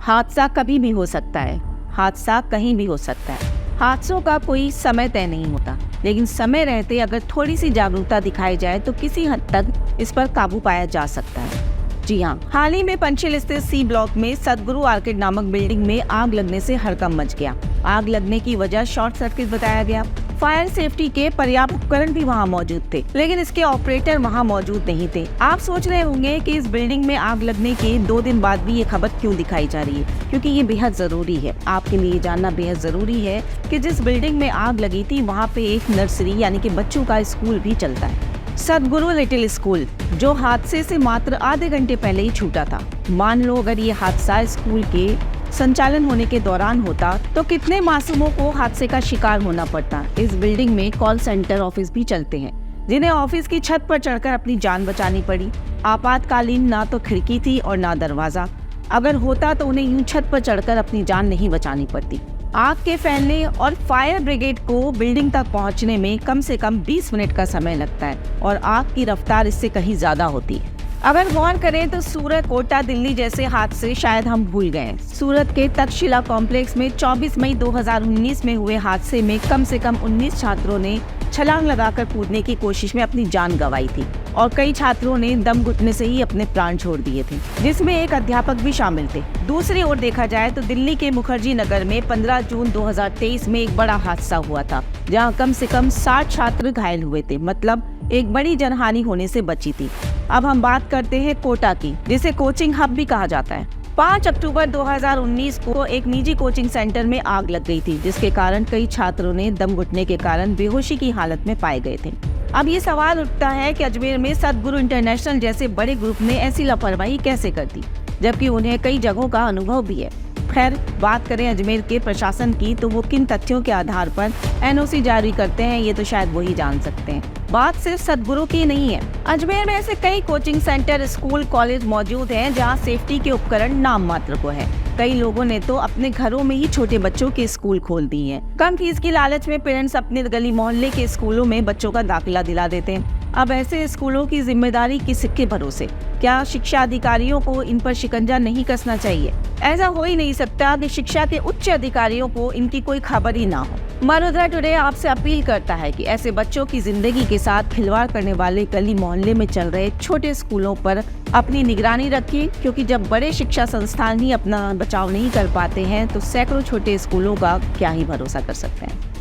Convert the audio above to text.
हादसा कभी भी हो सकता है, हादसा कहीं भी हो सकता है। हादसों का कोई समय तय नहीं होता, लेकिन समय रहते अगर थोड़ी सी जागरूकता दिखाई जाए तो किसी हद तक इस पर काबू पाया जा सकता है। जी हाँ, हाल ही में पंचशील स्थित सी ब्लॉक में सदगुरु आर्किड नामक बिल्डिंग में आग लगने से हड़कंप मच गया। आग लगने की वजह शॉर्ट सर्किट बताया गया। फायर सेफ्टी के पर्याप्त उपकरण भी वहां मौजूद थे, लेकिन इसके ऑपरेटर वहां मौजूद नहीं थे। आप सोच रहे होंगे कि इस बिल्डिंग में आग लगने के 2 दिन बाद भी ये खबर क्यों दिखाई जा रही है, क्योंकि ये बेहद जरूरी है। आपके लिए जानना बेहद जरूरी है कि जिस बिल्डिंग में आग लगी थी वहाँ पे एक नर्सरी यानी कि बच्चों का स्कूल भी चलता है, सदगुरु लिटिल स्कूल, जो हादसे से मात्र आधे घंटे पहले ही छूटा था। मान लो अगर ये हादसा स्कूल के संचालन होने के दौरान होता तो कितने मासूमों को हादसे का शिकार होना पड़ता। इस बिल्डिंग में कॉल सेंटर ऑफिस भी चलते हैं, जिन्हें ऑफिस की छत पर चढ़कर अपनी जान बचानी पड़ी। आपातकालीन ना तो खिड़की थी और ना दरवाजा, अगर होता तो उन्हें यूं छत पर चढ़कर अपनी जान नहीं बचानी पड़ती। आग के फैलने और फायर ब्रिगेड को बिल्डिंग तक पहुंचने में कम से कम 20 मिनट का समय लगता है और आग की रफ्तार इससे कहीं ज्यादा होती है। अगर गौर करें तो सूरत, कोटा, दिल्ली जैसे हादसे शायद हम भूल गए। सूरत के तक्षशिला कॉम्प्लेक्स में 24 मई 2019 में हुए हादसे में कम से कम 19 छात्रों ने छलांग लगाकर कूदने की कोशिश में अपनी जान गंवाई थी और कई छात्रों ने दम घुटने से ही अपने प्राण छोड़ दिए थे, जिसमें एक अध्यापक भी शामिल थे। दूसरी ओर देखा जाए तो दिल्ली के मुखर्जी नगर में 15 जून 2023 में एक बड़ा हादसा हुआ था, जहां कम से कम 60 छात्र घायल हुए थे, मतलब एक बड़ी जनहानि होने से बची थी। अब हम बात करते हैं कोटा की, जिसे कोचिंग हब भी कहा जाता है। 5 अक्टूबर 2019 को एक निजी कोचिंग सेंटर में आग लग गई थी, जिसके कारण कई छात्रों ने दम घुटने के कारण बेहोशी की हालत में पाए गए थे। अब ये सवाल उठता है कि अजमेर में सदगुरु इंटरनेशनल जैसे बड़े ग्रुप ने ऐसी लापरवाही कैसे कर दी, जबकि उन्हें कई जगहों का अनुभव भी है। खैर, बात करें अजमेर के प्रशासन की तो वो किन तथ्यों के आधार पर एनओसी जारी करते हैं ये तो शायद वही जान सकते हैं। बात सिर्फ सदगुरु की नहीं है। अजमेर में ऐसे कई कोचिंग सेंटर, स्कूल, कॉलेज मौजूद हैं जहां सेफ्टी के उपकरण नाम मात्र को है। कई लोगों ने तो अपने घरों में ही छोटे बच्चों के स्कूल खोल दिए हैं। कम फीस की लालच में पेरेंट्स अपने गली मोहल्ले के स्कूलों में बच्चों का दाखिला दिला देते हैं। अब ऐसे स्कूलों की जिम्मेदारी किसके भरोसे? क्या शिक्षा अधिकारियों को इन पर शिकंजा नहीं कसना चाहिए? ऐसा हो ही नहीं सकता कि शिक्षा के उच्च अधिकारियों को इनकी कोई खबर ही ना हो। मरुधरा टुडे आपसे अपील करता है कि ऐसे बच्चों की जिंदगी के साथ खिलवाड़ करने वाले गली मोहल्ले में चल रहे छोटे स्कूलों पर अपनी निगरानी रखिए, क्योंकि जब बड़े शिक्षा संस्थान ही अपना बचाव नहीं कर पाते हैं तो सैकड़ों छोटे स्कूलों का क्या ही भरोसा कर सकते हैं।